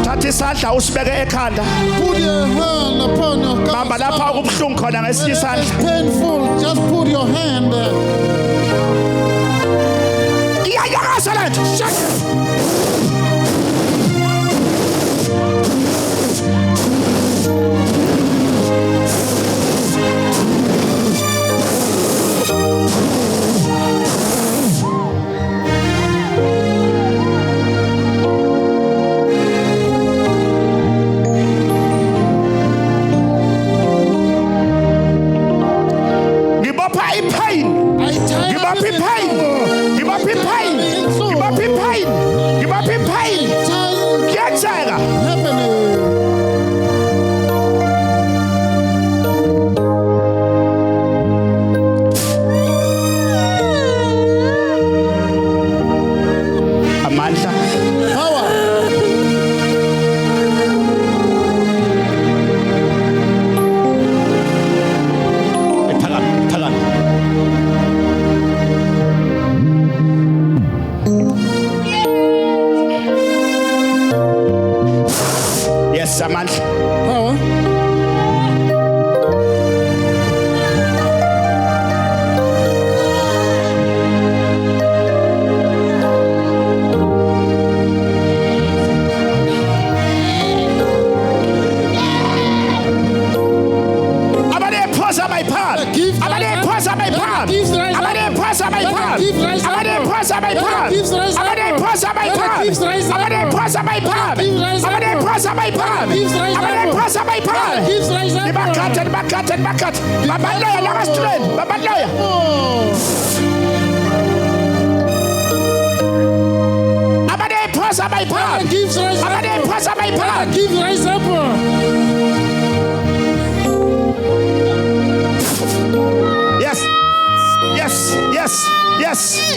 Thatha isandla usibeke ekhanda. Put your hand upon your Bamba lapha okubuhlungu khona ngesinye It's isandla. painful. Just put your hand there. Iyayakaza le nto.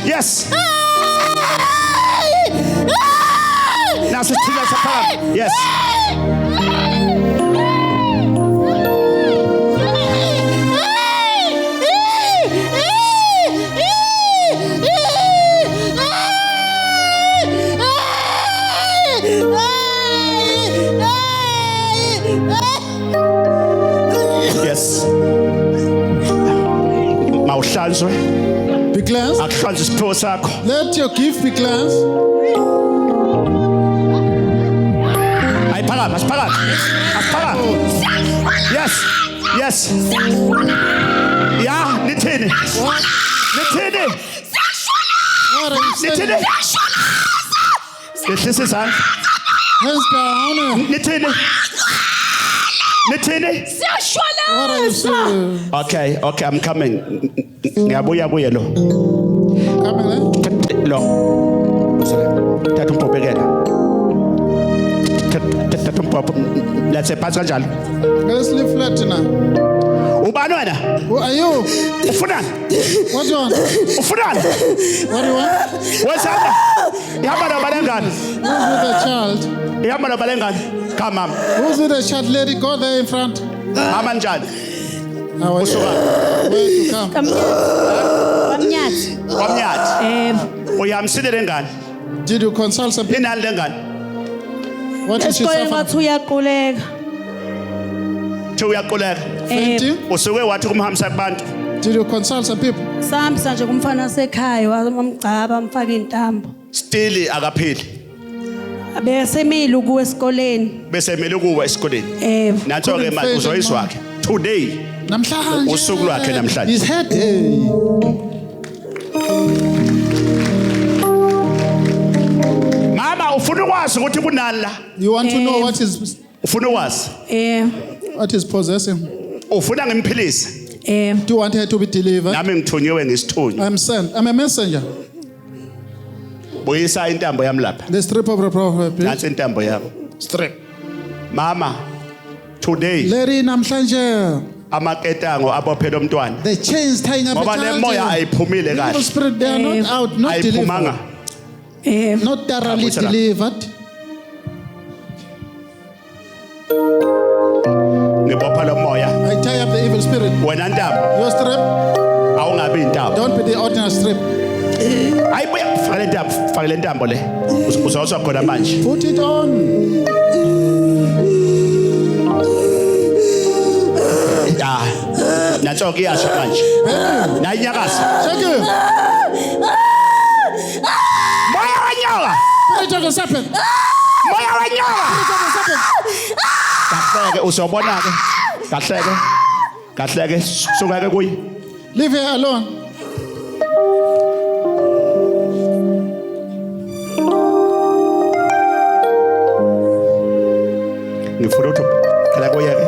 Yes. Now, Sister Tina, apart. Yes. Yes. Mawuhlanzwe. Be cleansed. Akuhlanze isiphiwo sakho. Let your gift be cleansed. Ayiphakama, asiphakama. Asiphakama. Yes. Yeah, nithini? Nithini? What are you saying? Nithini? Lehlisa izandla. Hands down. Nithini? What are you saying? Okay, I'm coming. Ngiyabuya kuye lo. Coming there? Lo. Thatha umpopekela. Thatha umpopo. Let's phansi kanjalo. Let's leave flat now. Ubani wena? Who are you? Ufunani? What do you want? Ufunani? What do you want? Wesanda. Ihamba nabalengane. Who's with the child? Ihamba nabalengane. Come mama. Who's with the child? Lady, go there in front. Hamba njani? How are you? Where to come? Kwamnyathi. Uyamsile lengane. Did you consult some people? Inani lengane? What is she suffering? Thi uyaquleka. Fainting? Usuke wathi kumhambisa kubantu. Did you consult some people? Sihambisa nje kumfana sekhaya wamgcaba amfaka intambo. Still akaphili. Abesemile ukuwe esikoleni. Bese emele kuwa esikoleni. Natho ke manje uzoyiswa wakhe. Today. Namhlanje. Usuku lwakhe namhlanje. His head. Mama ufuna ukwazi ukuthi kunani la? You want to know what is Ufuna ukwazi? what is possessing? Ufuna ngimphilise? Do you want her to be delivered? Nami ngithunyiwe ngesithunywa. I'm sent. I'm a messenger. Buyisa intambo yami lapha. The strip of the prophet. Nansi intambo yami. Strip. Mama, today Lady namhlanje. amaketango abophela umntwana. The chains tying up Ngoba the le moya child. ayiphumile The kahle. spirit, they are not out, not Ayiphumanga. delivered. Not thoroughly Abuyisela. delivered. Ngibopha lo moya. I tie up the evil spirit. Wena ntambo Your strip, awungabi intambo. don't be the ordinary strip. Ayibuya faka le ntambo le. Uzozwa khona manje. Put it on. Nanso ke iyasha manje. Nayinyakaza. Shake him. Moya wanyoka. Spirit of the serpent. Moya wanyoka. Spirit of the serpent. Kahleke uzobona ke. Kahleke. Kahleke suka ke kuyi. Leave her alone. Ngifuna ukuthi phela koyeke.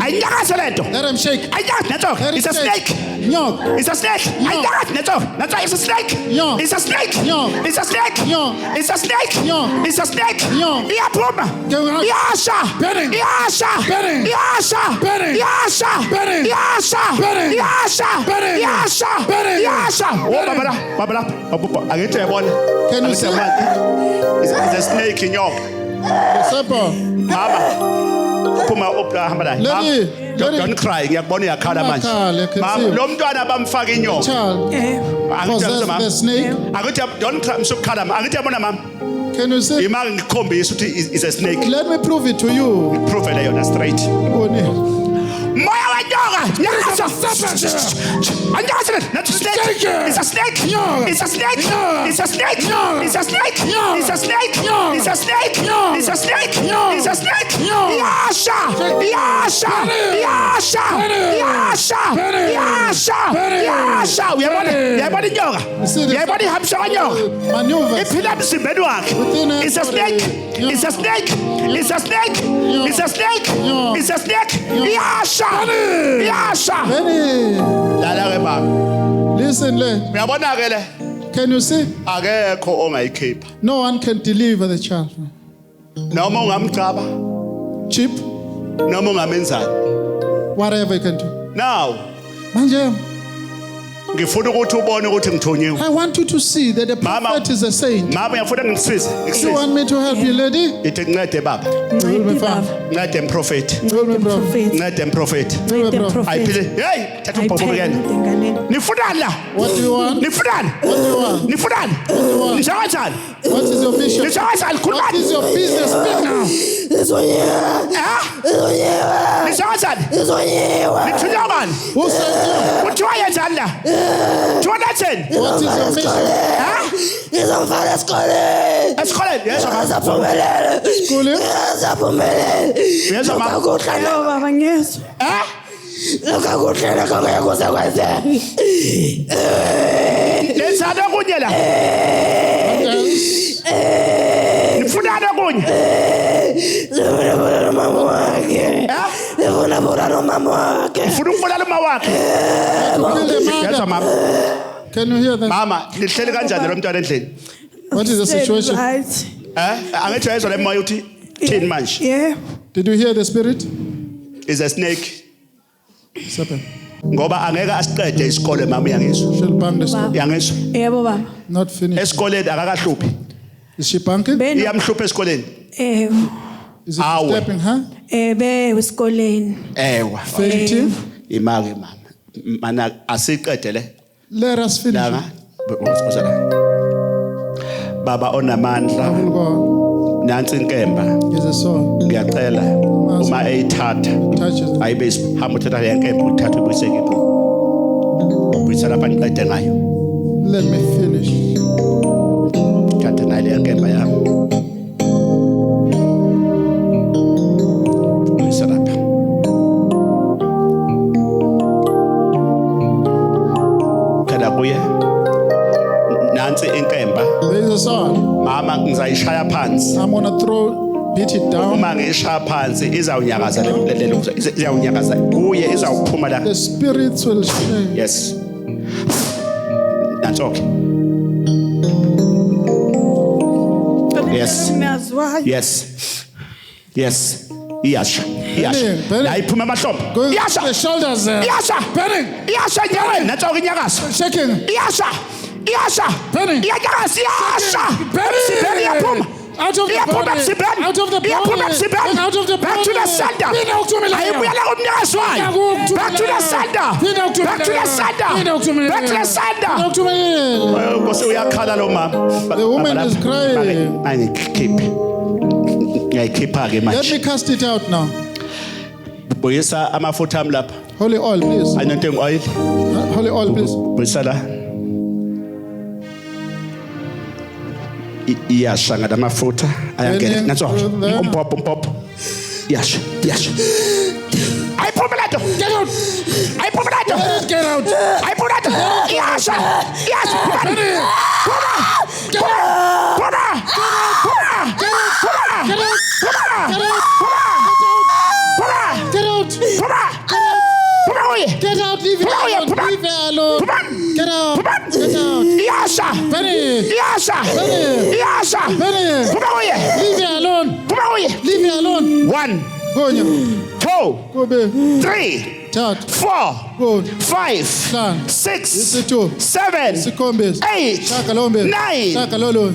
Ayinyakaza lento. Let him shake. Ayinyakaza nanso. Let him It's a shake. snake. Nyok. It's a snake. Ayinyakaza nanso. Nanso it's a snake. No. It's a snake. No. It's a snake. No. It's a snake. No. It's a snake. No. Iyaphuma. Go out. Iyasha. Burning. Iyasha. Burning. Iyasha. Burning. Iyasha. Burning. Iyasha. Burning. Iyasha. Burning. Iyasha. Burning. Iyasha. Oh babala. Babala. Angithi uyabona. Can you see? It's a snake in your The serpent. mama. Phuma opla hamba la. Lady, lady. Don't cry. Ngiyakubona uyakhala manje. Ungakhala, I can Mama, see. lo mntwana bamfaka inyoka. Child. Possess the snake. Akuthi don't cry msukhala. Angithi yabona mama. Can you see? Imali ngikhombisa ukuthi is a snake. Let me prove it to you. Prove it yona straight. Bonnie. Moya wanyoka. Nyakaza. Anyakaza. That's a snake. It's a snake. It's a snake. It's a snake. It's a snake. It's a snake. It's a snake. It's a snake. It's a snake. Yasha. Yasha. Yasha. Yasha. Yasha. Yasha. Uyabona inyoka. Uyabona ihambisa kanyoka. Maneuvers. Iphila emzimbeni wakhe. It's a snake. It's a snake. It's a snake. It's a snake. It's a snake. Yasha. Yasha. Benny. Lala ke baba. Listen, Uyabona ke le can you see? akekho ongayikhipha. No one can deliver the child. Noma ungamgcaba, Cheap, noma ungamenzani. whatever you can do. Now, Manje, ngifuna ukuthi ubone ukuthi ngithonyiwe. I want you to see that the Mama. prophet is a saint. Mama ngiyafuna ngisize. You Ngisize. want me to help you, lady? Ithi ncede baba. Will me fine. Ncede mprofeti. Will me, bro. Ncede mprofeti. Ayiphile. Hey, thatha ubhobo kuyena. Nifunani la? What do you want? Nifunani? What do you want? Nifunani? Nishakanjani? What is your mission? Nishakanjani? What Khulumani. is your business? Speak now. Nishakanjani? Nithunywa bani? Who sent you? Kuthiwa yenzani la? Kuthiwa natheni? What is your mission? Ngizomfaka esikoleni. Esikoleni yezwa mama. Azaphumelele. Schooling? Azaphumelele. Yezwa mama. Yo baba ngiyezwa. Lokhu akuhlele kongeke kusekwenzeka. Lenzani okunye la? Nifunani okunye? Ngifuna nomama wakhe. Ngifuna nomama wakhe. Ufuna ukubulala uma wakhe? Yezwa mama. Can you hear that? Mama, nihleli kanjani lo mntwana endlini? What is the situation? Right. Angithi uyezwa le moya uthi thini manje? Yeah. Did you hear the spirit? Is a snake. Serpent. Ngoba angeke asiqede isikole mama uyangizwa. She'll bang the school. Uyangizwa? Yebo baba. Not finished. Esikoleni akakahluphi. Is she banking? Beno Iyamhlupha esikoleni. Is it Awe. disturbing her? be esikoleni. Ewa. Fainting? Imake mama. Mana asiqede le. Let us finish. Langa. Uzala. Baba onamandla. Will go Nansi inkemba. on. Is a soul. Ngiyacela uma eyithatha Touches it. ayibe hamba uthatha le nkemba uthatha ubuyise kephi. Ubuyisa lapha niqede ngayo. Let me finish. Thatha nayo le nkemba yami. Ubuyisa lapha. Kada kuye. Nansi inkemba. There is a soul. Mama ngizayishaya phansi. I'm gonna beat it down. Uma ngishaya phansi izawunyakaza le izawunyakaza kuye izawuphuma la. The spirits will shake. Yes. That's okay. Yes. Ngiyazwa. Yes. Yes. Iyasha. Iyasha. Benny. La iphuma amahlombe. Going Iyasha. the shoulders there. Iyasha. Benny. Iyasha nyakaza. Natsoka inyakaza. Shaking. Iyasha. Iyasha. Benny. Iyanyakaza. Iyasha. Benny. Benny iyaphuma. Out of the Iyaphuma body. emzimbeni. Out of the body. Iyaphuma emzimbeni. Out of the Back to the body. sender. Phinda ukuthumela. Ayibuyela kumnyakazi wayo. Back to the sender. Phinda ukuthumela. Back to the sender. Phinda ukuthumela. Back to the sender. Phinda ukuthumela. Kose uyakhala lo mama. The woman is crying. Angikhiphi. Ngiyayikhipha ke Let me manje. cast it out now. Buyisa amafutha ami lapha. Holy oil, please. Anointing oil. Holy oil, please. Buyisa la. Iyasha ngala mafutha ayangena. Natso. Umpop. Yasha. Ay pomelato. Get out. Ay pomelato. Get out. Ay pomelato. Yasha. Get out, leave it alone. Leave it alone. Get out. Get out. Yasha. Benny. Yasha. Benny. Leave it alone. Leave it alone. 1, Go, Nya. 2, Go, babe. 3, Chat. 4, Go. 5, Plan. 6, Isitu. 7, Sikombes. 8, Shaka lombe. 9. Shaka lolo.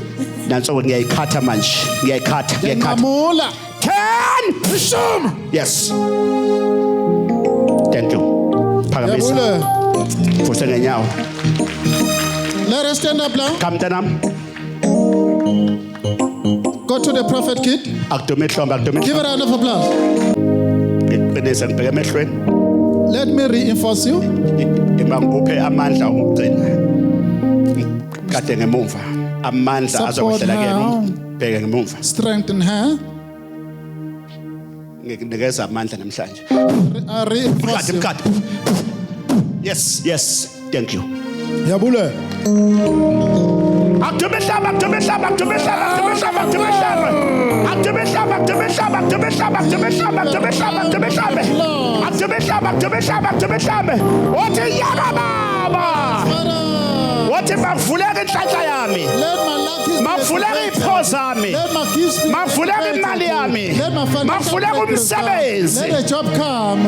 Nanso ngiyayikhatha manje. Ngiyayikhatha. Mamula. 10. Shum. Yes. Thank you. Phakamisa. Yabule. Futhi ngenyawo. Let us stand up now. Come mntanami. Go to the prophet kid. Akudume ihlombe, akudume Give a ihlombe. round of applause. Ngiqinise ngibheke emehlweni. Let me reinforce you. Ngibanguphe amandla okugcina. Kade ngemuva. Amandla Support azokwehlela her. kimi. Bheke ngemuva. Strengthen her. Ngikunikeza amandla namhlanje. Reinforce you. Mkade. Yes. Thank you. Yabule. Akudume ihlombe. Othi yaka baba. Othi mavuleka inhlanhla yami. Let my luck Mavuleka ipho zami. Let my gifts be Mavuleka imali yami. Let my financial Mavuleka breakthrough come. umsebenzi. Let the job come.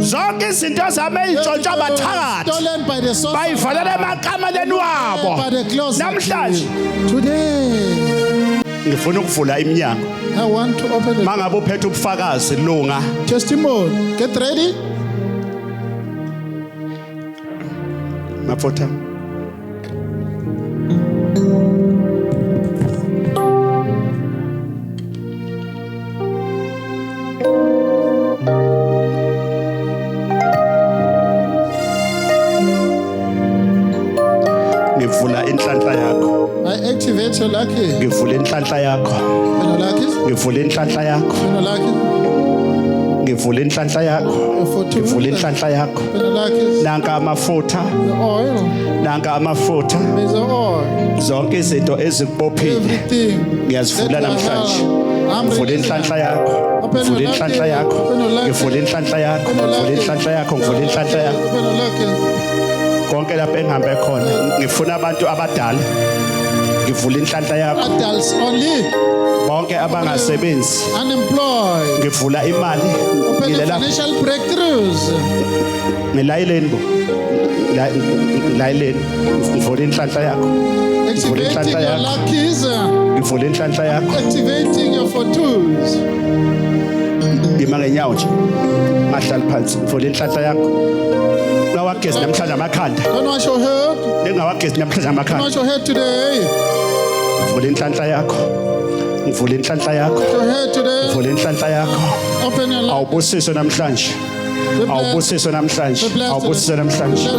Zonke izinto zami ezintshontsha abathakathi. Stolen by the source. Bayivalela emakameleni wabo. By the close. Namhlanje Today, ngifuna ukuvula iminyango. I want to open the Mangabe uphethe ubufakazi lunga. testimony. Get ready. Mafutha. Ngivula inhlanhla yakho. I activate your lucky. Ngivula inhlanhla yakho. Your lucky. Ngivula inhlanhla yakho. Your lucky. Ngivula inhlanhla yakho. For two. Ngivula inhlanhla yakho. Your lucky. Nanka amafutha. The oil. Nanka amafutha. There's the oil. Zonke izinto ezikubophile. Everything. Ngiyazivula That you namhlanje. have. I'm Ngivula releasing. inhlanhla yakho. Open Ngivula your inhlanhla lucky. yakho. Open your lucky. Ngivula inhlanhla yakho. Open your Ngivula lucky. inhlanhla yakho. Ngivula inhlanhla yakho. Open your lucky. Konke lapho engihambe khona ngifuna abantu abadala. Ngivula inhlanhla yakho. Adults only. Bonke abangasebenzi. Unemployed. Ngivula imali. Open the Ngilela financial breakthroughs. ngilayileni bo. Layileni. Ngivula inhlanhla yakho. Ngivula Activating inhlanhla your yakho. luckies. Ngivula inhlanhla yakho. Activating your fortunes. Ima ngenyawo nje. Mahlala phansi. Ngivula inhlanhla yakho. Ngawagezi namhlanje amakhanda. Don't wash your head. Ngingawagezi namhlanje Don't amakhanda. wash your head today. Ngivula inhlanhla yakho. Ngivula inhlanhla yakho. Your head today. Ngivula inhlanhla yakho. Open your luck. Awubusiso namhlanje. Be blessed. Awubusiso namhlanje. Be blessed. Awubusiso namhlanje.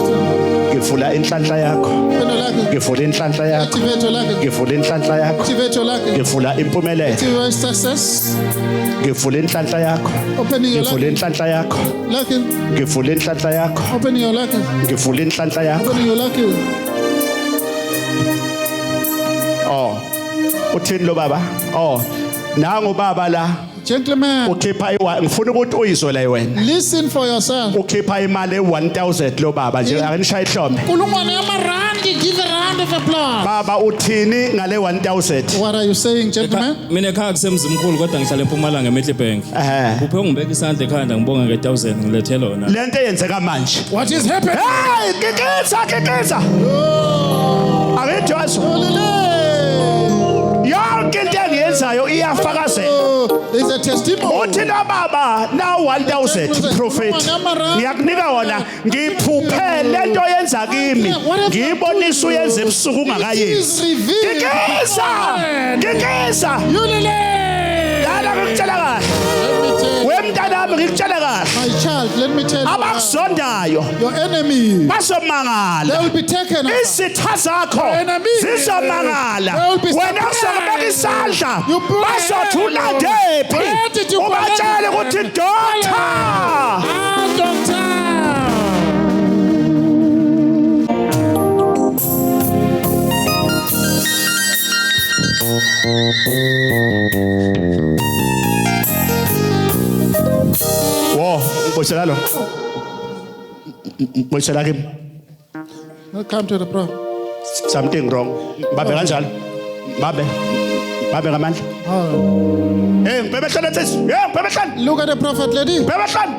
Ngivula inhlanhla yakho. Open your luck. Ngivula inhlanhla yakho. Activate your luck. Ngivula inhlanhla yakho. Activate your luck. Ngivula impumelelo. Activate success. Ngivula inhlanhla yakho. Open your Ngivula luck. inhlanhla yakho. Lucky. Ngivula inhlanhla yakho. Open your luck. Ngivula inhlanhla yakho. Open your luck. Oh. Uthini lo baba? Oh. Nangu baba la. Gentlemen, Ukhipha ngifuna ukuthi uyizwe la wena. listen for yourself. Ukhipha imali e1000 lo baba nje akanishaya ihlombe. Kulungwane yamarandi, give a round of applause. Baba uthini ngale 1000? What are you saying, gentlemen? Mina ekhaya kusemzimkhulu kodwa ngihlala eMpumalanga eMiddelbank. Kuphe ngibeka isandla ekhanda ngibonga nge1000 ngilethela wona. Lento eyenzeka manje. What is happening? Hey, kikisa. Akethwaso. Yonke into engiyenzayo iyafakazela. There's a testimony. Uthi lo baba na 1000 prophet. Ngiyakunika wona ngiphuphe lento yenza kimi. Ngiyibonisa uyenza ebusuku ungakayenzi. Kikisa. Yulile. Mamela ngikutshela kahle. Let me tell you. Wemntanami ngikutshela kahle. My child, let me tell you. Abakuzondayo Your enemy, bazomangala. they will be taken over. Izitha zakho Enemies. zizomangala. They will be Wena surprised. usokubeka isandla. You pray. Bazothi ulandephi. Where did you go? Ubatshele ukuthi doctor. Ah, doctor. Wo, ngibuyisela lo. Ngibuyisela kimi. Come to the prophet. Something wrong. Babe kanjalo. Babe ngamandla. Oh. Hey, ngibhebe hlala nsisi. Hey, ngibhebe hlala. Look at the prophet, lady. Ngibhebe hlala.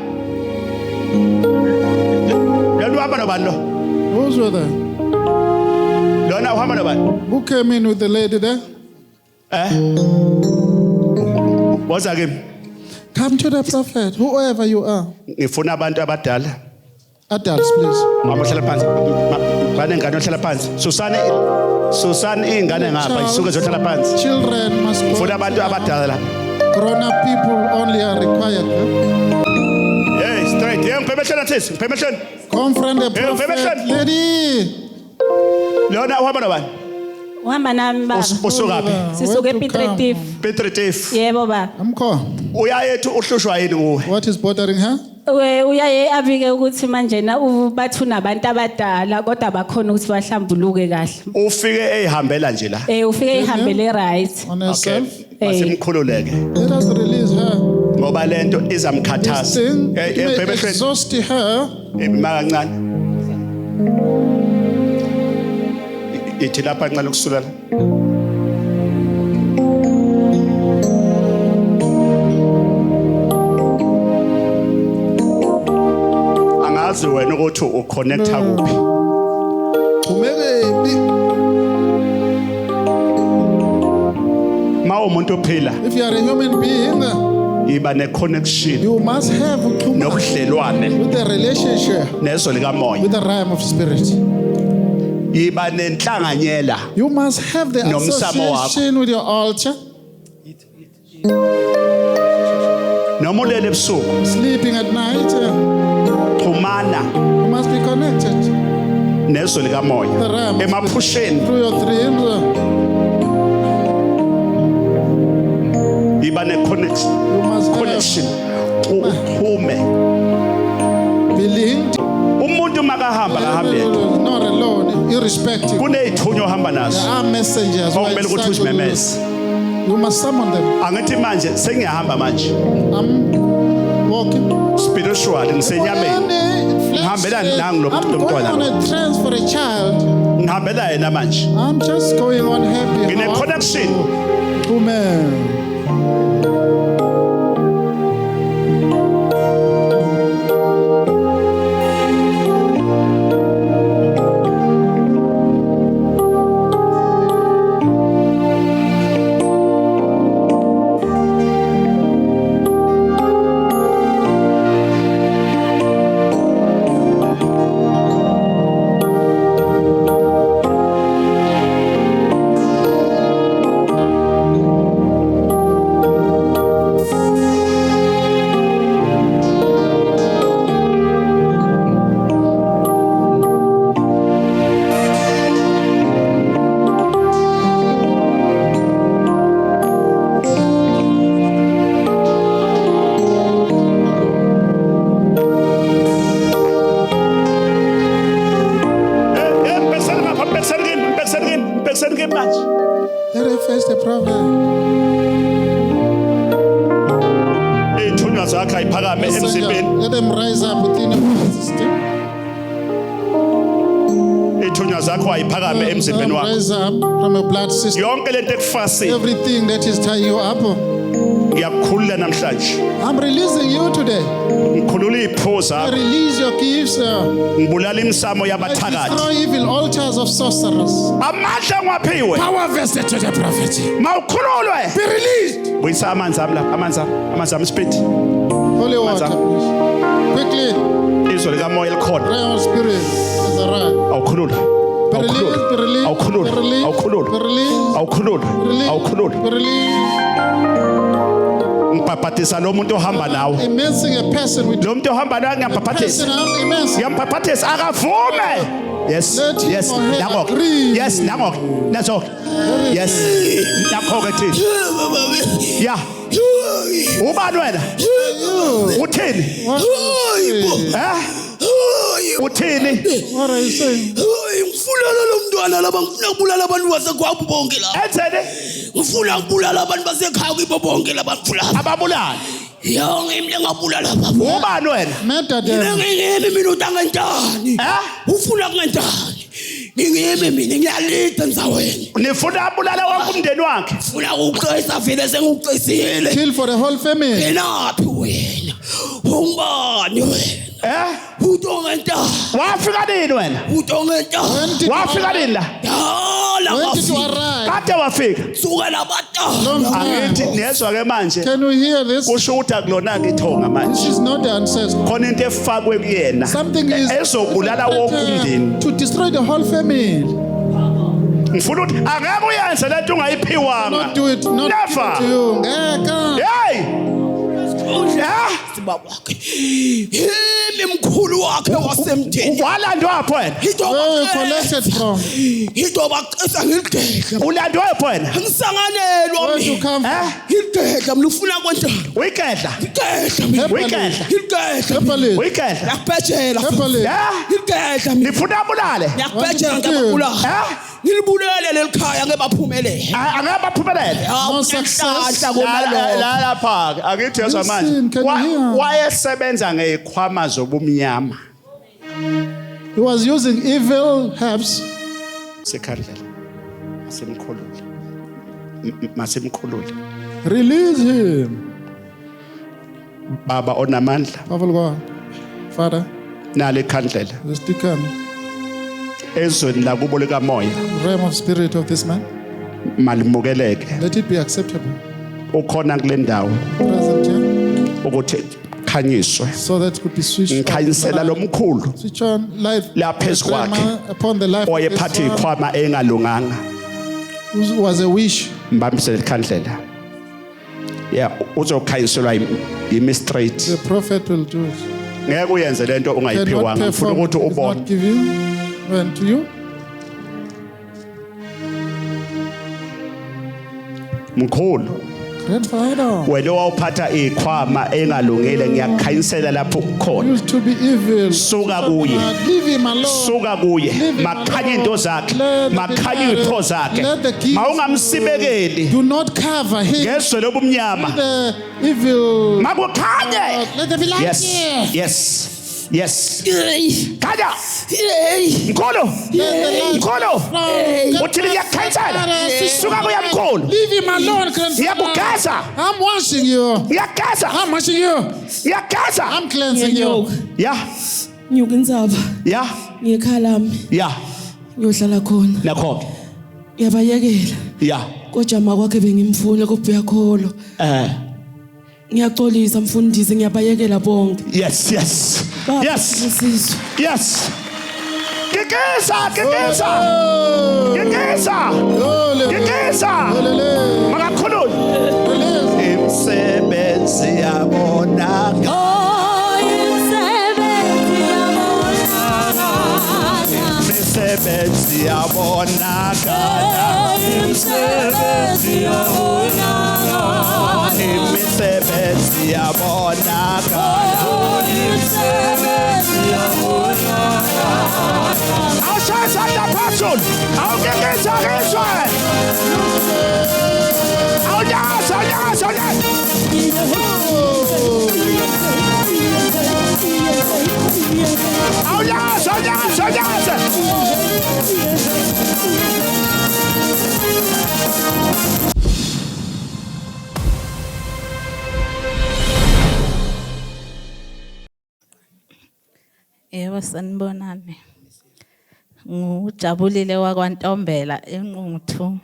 Lona uhamba nobani lo? Who's with her? Lona uhamba nobani? Who came in with the lady there? Woza kimi. Come to the prophet, whoever you are. Ngifuna abantu abadala. Adults, please. Mama hlala phansi. Banengane ohlala phansi. Susani ingane ngapha isuke zohlala phansi. Children must go. Ngifuna abantu abadala la. Grown-up people only are required. Huh? Hey, straight. Hey, ngibhebe hlala nsisi. Ngibhebe hlala. Confront the Hey, prophet, permission. lady. Lona uhamba nobani? Uhamba nami baba. Usukaphi? Sisuke Where to ePiet come? Retief. Petritif. Yebo baba. Uyayethu uhlushwa yini nguwe? What is bothering her? Uyaye abike ukuthi manje na bathuna abantu abadala kodwa bakhona ukuthi bahlambuluke kahle. Ufike eyihambela nje la. Ufike ihambele right. On herself? Masimkhululeke. Let us release her. Ngoba lento This izamkhathaza. thing Hey, may bhebe hlweni. exhaust her. Ima kancane. Ithi lapha nqala ukusulala. Angazi wena ukuthi uconnecta kuphi. Umuntu ophila If you are a human being, iba ne connection you must have nobudlelwane with the relationship nezo lika moya. with the realm of spirit. Iba nenhlanganyela You must have the Nomsamo wakho. association with your altar. noma ulele ebusuku Sleeping at night, xhumana you must be connected nezo lika the moya realm of emaphusheni through your dreams. iba ne You must connection uphume be linked. umuntu makahamba kahambe Not alone, irrespective. kunezithunywa ohamba There nazo are messengers. who are okumele ukuthi inside with uzimemeze you. You must summon them. angithi manje sengiyahamba manje I'm walking. spiritual ngisenyameni Ngihambela nangu lo I'm going mntwana on lo. a trance for a child. ngihambela yena manje I'm just going on happy. ngine connection Amen. Let her face the problem. izithunywa zakhe ayiphakame emzimbeni Let them rise up within your system. izithunywa zakho ayiphakame Let emzimbeni them wakho rise up from your blood system. yonke lento ekufasile Everything that is tying you up. ngiyakukhulula namhlanje I'm releasing you today. ngikhulula izipho I zakho release your gifts. ngibulala imisamo I yabathakathi destroy evil altars of sorcerers. amandla ngwaphiwe Power vested to the prophet. mawukhululwe Be released. buyisa amanzi ami la amanzi ami speed Holy water, please. Quickly. izwi likamoya likhona Realm of spirit is around. awukhulula Be released, be released, awukhulula be released, awukhulula be released, awukhulula be released, awukhulula be released. ngibhabhathisa lo muntu ohamba nawe immersing a person with lo muntu ohamba nawe person. ngiyambhabhathisa I'm immersing. ngiyambhabhathisa akavume yes Let him yes or her nango agree. yes nango naso yes nakho ke thina yeah ubani wena uthini uthini What are you saying? ngifuna lo mntwana laba ngifuna ukubulala abantu basekhaya bonke la enzeni ngifuna ukubulala abantu basekhaya kibo bonke labantu la ababulali yonke imle ngabulala babo ubani wena Murder them. ngingemi mina utangantani ufuna kungantani ngingemi mina ngiyalida ndzaweni nifuna abulala wonke umndeni wakhe ufuna ukuqesa vele senguqesile Kill for the whole family. enaphi wena ungubani wena utongantani wafika nini wena utongantani When did wafika nini la dala When did you wafika arrive? kade wafika suka labadala Long time. angithi niyezwa ke manje Can we hear this? kusho ukuthi akulona ke ithonga manje This is not the ancestor. khona into efakwe kuyena Something is ezobulala wonke umndeni to destroy the whole family. ngifuna ukuthi angeke uyenze lento ungayiphiwanga Not do it. Not Never. do it to you. Ngeke. hey baba wakhe yimi mkhulu wakhe wasemtheni walandwa wapho wena Where you collected from? into baqesa ngilidedla ulandwa wapho wena ngisanganelwa Where you come from? ngilidedla mina ufuna kwenjani uyikehla ngidedla mina uyikehla ngilidedla Pepperley. uyikehla ngiyakubhejela Pepperley. ngilidedla mina nifuna abulale ngiyakubhejela What did you ngiyababulala ngilibulele lelikhaya ngebaphumelele angeke baphumelele No success. la lapha akithi yezwa manje Listen, can you hear? wayesebenza ngezikhwama zobumnyama He was using evil herbs. sekhandlela masemkhulule masemkhulule Release him. baba onamandla Powerful God. Father, nale khandlela the sticker, ezweni lakubo likamoya realm of spirit of this man, malimukeleke let it be acceptable. ukhona kule ndawo Present here, ukuthi khanyiswe so that it could be switched ngikhanyisela lo on. mkhulu Switch on light La phezu kwakhe. grandma upon the life of oyephatha this one izikhwama engalunganga who was a wish. mbambisele ikhandlela yeah uzokhanyiselwa imistrate The prophet will do it. ngeke uyenze lento Cannot ungayiphiwanga ngifuna perform ukuthi if ubone not given when to you. mkhulu Grandfather, wena wawuphatha izikhwama engalungile ngiyakhanyisela lapho kukhona used to be evil. suka kuye Leave him alone. suka kuye Leave him makhanye alone. into zakhe Let the makhanye marriage- izipho zakhe let the gifts- mawungamsibekeli Do not cover him. ngezwe lobumnyama The evil. makukhanye Let there be light yes here. yes yes hey khanya hey mkhulu Let the light mkhulu flow. uthini ngiyakhansela suka kuya mkhulu Leave him alone, grandfather. ngiyakugeza I'm washing you. ngiyageza I'm washing you. ngiyageza I'm cleansing you. ya nyuka indzaba ya ngekhaya lami ya ngiyohlala khona nakho ngiyabayekela ya kojama kwakhe bengimfuna kubhuya kholo ngiyaxolisa mfundisi ngiyabayekela bonke yes yes Baba, yes ngisizo. yes Kikisa, kikisa, kikisa, kikisa. Makakhulule. Imsebenzi yabonakala. Imsebenzi yabonakala. Imsebenzi yabonakala. Imsebenzi yabonakala. Imsebenzi yabonakala. Awushayisa ndaphezulu. Awukekisa kizwe. Awunyasa, awunyasa, awunyasa. Awunyasa, awunyasa, awunyasa. Yebo sanibonani. Ngujabulile wakwaNtombela eNquthu.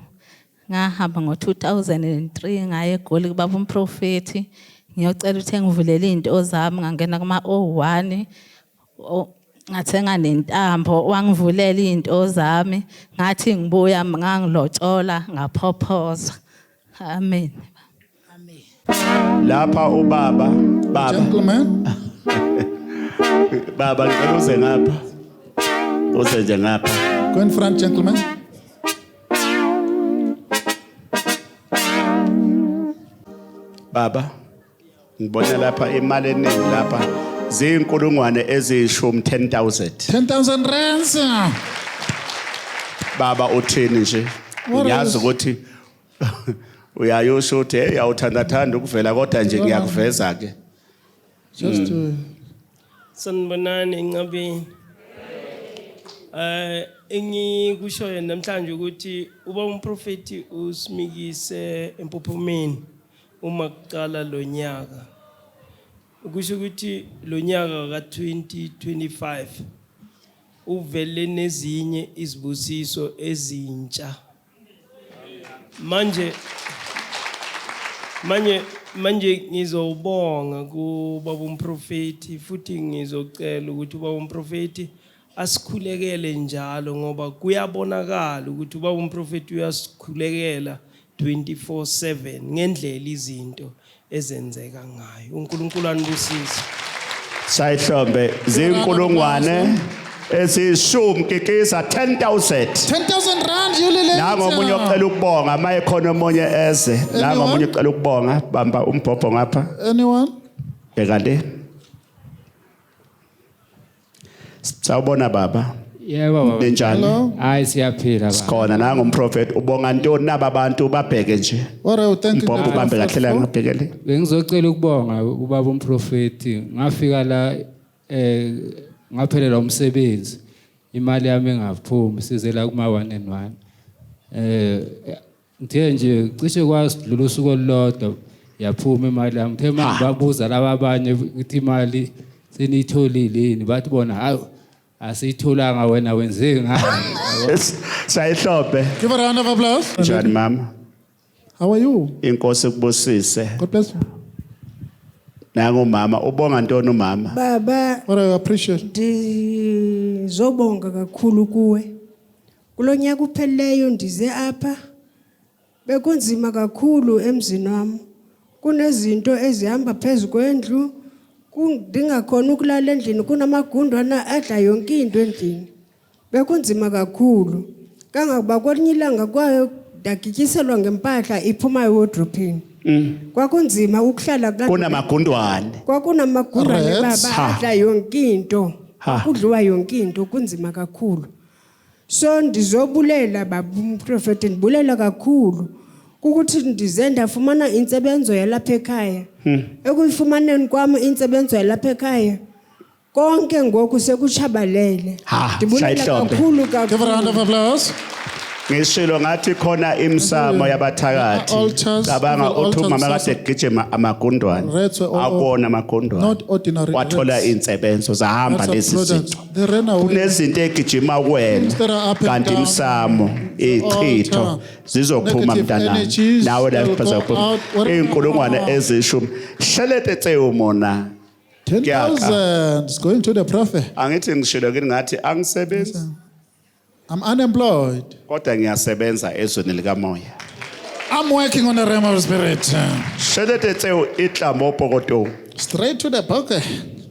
Ngahamba ngo2003 ngaye eGoli kubaba umprofeti. Ngiyocela ukuthi engivulele izinto zami ngangena kuma O1 ngathenga nentambo wangivulela izinto zami ngathi ngibuya ngangilotshola ngaphophoza. Amen. Amen. Lapha ubaba, baba, Gentlemen. baba ngicela uze ngapha. Uze nje ngapha. Go in front, gentlemen. Baba, ngibona lapha imali eningi lapha. Zinkulungwane ezishumi 10,000. 10,000 rands. Baba uthini nje? What Ngiyazi else? ukuthi uyayosho uthi hey awuthandathanda ukuvela kodwa nje ngiyakuveza ke. Just to... Sanibonani Ncabeni. Engikushoyo namhlanje ukuthi uba umprofeti usimikise empophomeni uma kuqala lo nyaka. Ukusho ukuthi lo nyaka ka2025 uvele nezinye izibusiso ezintsha. Manje ngizobonga kubaba umprofeti futhi ngizocela ukuthi ubaba umprofeti asikhulekele njalo ngoba kuyabonakala ukuthi ubaba umprofeti uyasikhulekela 24/7 ngendlela izinto ezenzeka ngayo. uNkulunkulu anibusise. Sayihlombe zinkulungwane ezishumi kikisa 10,000. 10,000 rand, you lele. Nangomunye ocela ukubonga mayekhona omunye eze. Nangomunye ocela ukubonga bamba umbhobho ngapha. Anyone? Bheka le. Sawubona baba. Yebo baba. Benjani? Hello. Hayi siyaphila baba. Khona nangomprofeti ubonga ntoni naba bantu babheke nje. What are you thanking Umbhobho God ubambe kahle la for? ngabhekele. Bengizocela ukubonga ubaba umprofeti. Ngafika la ngaphelela umsebenzi. Imali yami engaphumi sizela kuma 1 and 1. Ngithe nje cishe kwasidlula usuku olulodwa yaphuma imali yami. Ngithe mangibabuza laba abanye ukuthi imali senitholile yini bathi bona hayi asiyitholanga wena wenze ngani. Sayihlombe. Give a round of applause. Njani mama? How are you? Inkosi kubusise. God bless you. Nangu mama ubonga ntoni umama? Baba, What I appreciate. ndizobonga kakhulu kuwe. Kulonyaka upheleyo ndize apha. Bekunzima kakhulu emzini wami. Kunezinto ezihamba phezulu kwendlu. Ndingakhona ukulala endlini kunamagundwana adla yonke into endlini. Bekunzima kakhulu. Kangakuba kwelinye ilanga kwayo ndagijiselwa ngempahla iphuma ewardrobe. Kwakunzima ukuhlala kulaa Kunamagundwane. kwakunamagundwane Rats. baba adla yonke into. Ha. Kudliwa yonke into kunzima kakhulu. So ndizobulela baba umprofeti ndibulela kakhulu ukuthi ndize ndafumana insebenzo yalapha ekhaya. Ekuyifumaneni kwami insebenzo yalapha ekhaya konke ngoku sekuchabalele. Ha, Ndibulela Shayihlombe. kakhulu Give a round of kakhulu. applause. Ngishilo ngathi khona imsamo yabathakathi. Altars, Cabanga evil uthi altars umama also. kade gijima amagundwane. Rats were all- Akona amagundwane. Not ordinary Wathola rats. insebenzo zahamba Lots of lezi products. zinto. They ran away. Kunezinto egijima Things that are kuwena. up and Kanti down. imsamo, ichitho Altar. zizophuma Negative mntanami. energies Nawe la will kuphaza go kuphuma. out. Whatever. Inkulungwane ezishumi. Shelete tseo mona. 10,000 is going to the prophet. Angithi ngishilo kini ngathi angisebenzi I'm unemployed. kodwa ngiyasebenza ezweni likamoya. I'm working on the realm of spirit. Shelete tseo itla mo pokoto. Straight to the pocket.